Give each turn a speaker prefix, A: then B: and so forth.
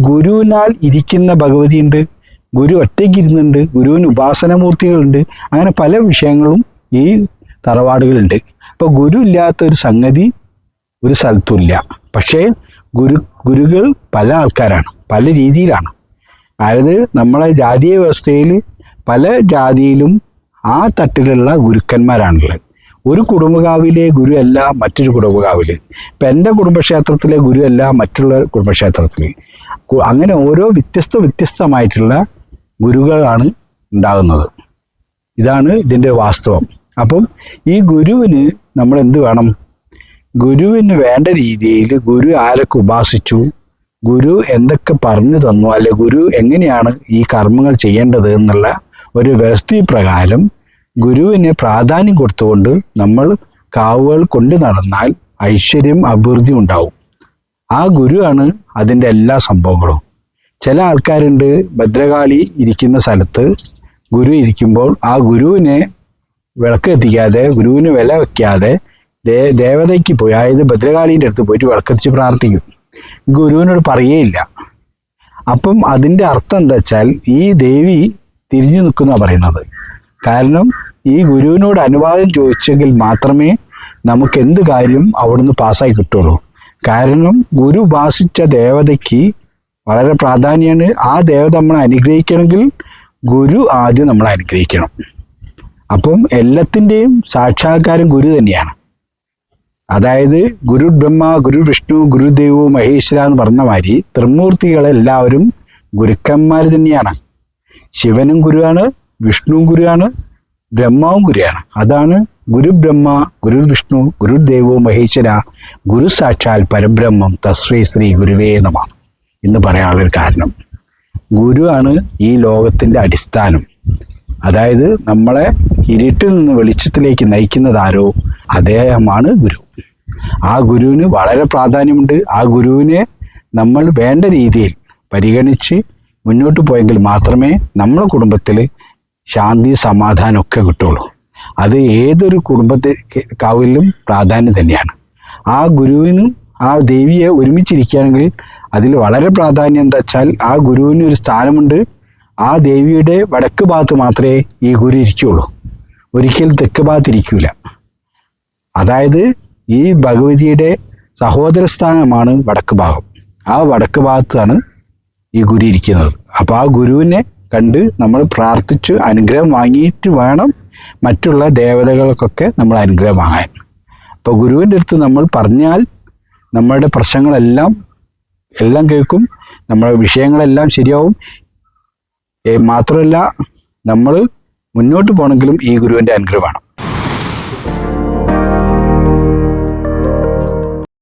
A: ഗുരുവിനാൽ ഇരിക്കുന്ന ഭഗവതിയുണ്ട്, ഗുരു ഒറ്റയ്ക്കിരുന്നുണ്ട്, ഗുരുവിന് ഉപാസനമൂർത്തികളുണ്ട്. അങ്ങനെ പല വിഷയങ്ങളും ഈ തറവാടുകളുണ്ട്. അപ്പോൾ ഗുരു ഇല്ലാത്ത ഒരു സംഗതി ഒരു സ്ഥലത്തുമില്ല. പക്ഷേ ഗുരുകൾ പല ആൾക്കാരാണ്, പല രീതിയിലാണ്. അതായത് നമ്മളെ ജാതീയ വ്യവസ്ഥയിൽ പല ജാതിയിലും ആ തട്ടിലുള്ള ഗുരുക്കന്മാരാണുള്ളത്. ഒരു കുടുംബകാവിലെ ഗുരു അല്ല മറ്റൊരു കുടുംബകാവിൽ. ഇപ്പം എൻ്റെ കുടുംബക്ഷേത്രത്തിലെ ഗുരു അല്ല മറ്റുള്ള കുടുംബക്ഷേത്രത്തിൽ. അങ്ങനെ ഓരോ വ്യത്യസ്തമായിട്ടുള്ള ഗുരുകളാണ് ഉണ്ടാകുന്നത്. ഇതാണ് ഇതിൻ്റെ വാസ്തവം. അപ്പം ഈ ഗുരുവിന് നമ്മൾ എന്ത് വേണം? ഗുരുവിന് വേണ്ട രീതിയിൽ ഗുരു ആരൊക്കെ ഉപാസിച്ചു, ഗുരു എന്തൊക്കെ പറഞ്ഞു തന്നു, അല്ലെ ഗുരു എങ്ങനെയാണ് ഈ കർമ്മങ്ങൾ ചെയ്യേണ്ടത് എന്നുള്ള ഒരു വ്യവസ്ഥപ്രകാരം ഗുരുവിന് പ്രാധാന്യം കൊടുത്തുകൊണ്ട് നമ്മൾ കാവുകൾ കൊണ്ടു നടന്നാൽ ഐശ്വര്യം അഭിവൃദ്ധി ഉണ്ടാവും. ആ ഗുരുവാണ് അതിൻ്റെ എല്ലാ സംഭവങ്ങളും. ചില ആൾക്കാരുണ്ട്, ഭദ്രകാളി ഇരിക്കുന്ന സ്ഥലത്ത് ഗുരു ഇരിക്കുമ്പോൾ ആ ഗുരുവിനെ വിളക്ക് എത്തിക്കാതെ, ഗുരുവിന് വില വയ്ക്കാതെ ദേവതയ്ക്ക് പോയി, അതായത് ഭദ്രകാളീൻ്റെ അടുത്ത് പോയിട്ട് വിളക്കെത്തിച്ച് പ്രാർത്ഥിക്കും. ഗുരുവിനോട് പറയുകയില്ല. അപ്പം അതിൻ്റെ അർത്ഥം എന്താ വെച്ചാൽ ഈ ദേവി തിരിഞ്ഞു നിൽക്കുന്ന പറയുന്നത്. കാരണം ഈ ഗുരുവിനോട് അനുവാദം ചോദിച്ചെങ്കിൽ മാത്രമേ നമുക്ക് എന്ത് കാര്യം അവിടുന്ന് പാസ്സായി കിട്ടുള്ളൂ. കാരണം ഗുരു ഉപാസിച്ച ദേവതയ്ക്ക് വളരെ പ്രാധാന്യമാണ്. ആ ദേവത നമ്മളെ അനുഗ്രഹിക്കണമെങ്കിൽ ഗുരു ആദ്യം നമ്മളെ അനുഗ്രഹിക്കണം. അപ്പം എല്ലാത്തിൻ്റെയും സാക്ഷാത്കാരം ഗുരു തന്നെയാണ്. അതായത് ഗുരു ബ്രഹ്മ, ഗുരു വിഷ്ണു, ഗുരുദേവോ മഹേശ്വര എന്ന് പറഞ്ഞ മാതിരി ത്രിമൂർത്തികളെല്ലാവരും ഗുരുക്കന്മാർ തന്നെയാണ്. ശിവനും ഗുരുവാണ്, വിഷ്ണുവും ഗുരുവാണ്, ബ്രഹ്മാവും ഗുരുവാണ്. അതാണ് ഗുരു ബ്രഹ്മ, ഗുരു വിഷ്ണു, ഗുരുദേവോ മഹേശ്വര, ഗുരു സാക്ഷാൽ പരബ്രഹ്മം തസ്മൈ ശ്രീ ഗുരുവേ നമഃ എന്ന് പറയാനുള്ളൊരു കാരണം. ഗുരുവാണ് ഈ ലോകത്തിൻ്റെ അടിസ്ഥാനം. അതായത് നമ്മളെ ഇരുട്ടിൽ നിന്ന് വെളിച്ചത്തിലേക്ക് നയിക്കുന്നത് ആരോ അദ്ദേഹമാണ് ഗുരു. ആ ഗുരുവിന് വളരെ പ്രാധാന്യമുണ്ട്. ആ ഗുരുവിനെ നമ്മൾ വേണ്ട രീതിയിൽ പരിഗണിച്ച് മുന്നോട്ട് പോയെങ്കിൽ മാത്രമേ നമ്മളെ കുടുംബത്തിൽ ശാന്തി സമാധാനമൊക്കെ കിട്ടുള്ളൂ. അത് ഏതൊരു കാവിലും പ്രാധാന്യം തന്നെയാണ്. ആ ഗുരുവിനും ആ ദേവിയെ ഒരുമിച്ചിരിക്കുകയാണെങ്കിൽ അതിൽ വളരെ പ്രാധാന്യം എന്താ വെച്ചാൽ ആ ഗുരുവിന് ഒരു സ്ഥാനമുണ്ട്. ആ ദേവിയുടെ വടക്ക് ഭാഗത്ത് മാത്രമേ ഈ ഗുരു ഇരിക്കുകയുള്ളൂ, ഒരിക്കലും തെക്ക് ഭാഗത്ത് ഇരിക്കൂല. അതായത് ഈ ഭഗവതിയുടെ സഹോദര സ്ഥാനമാണ് വടക്ക് ഭാഗം. ആ വടക്ക് ഭാഗത്താണ് ഈ ഗുരു ഇരിക്കുന്നത്. അപ്പോൾ ആ ഗുരുവിനെ കണ്ട് നമ്മൾ പ്രാർത്ഥിച്ച് അനുഗ്രഹം വാങ്ങിയിട്ട് വേണം മറ്റുള്ള ദേവതകൾക്കൊക്കെ നമ്മൾ അനുഗ്രഹം വാങ്ങാൻ. അപ്പോൾ ഗുരുവിൻ്റെ അടുത്ത് നമ്മൾ പറഞ്ഞാൽ നമ്മളുടെ പ്രശ്നങ്ങളെല്ലാം കേൾക്കും, നമ്മുടെ വിഷയങ്ങളെല്ലാം ശരിയാവും. മാത്രമല്ല നമ്മൾ മുന്നോട്ട് പോകണമെങ്കിലും ഈ ഗുരുവിൻ്റെ അനുഗ്രഹം വേണം.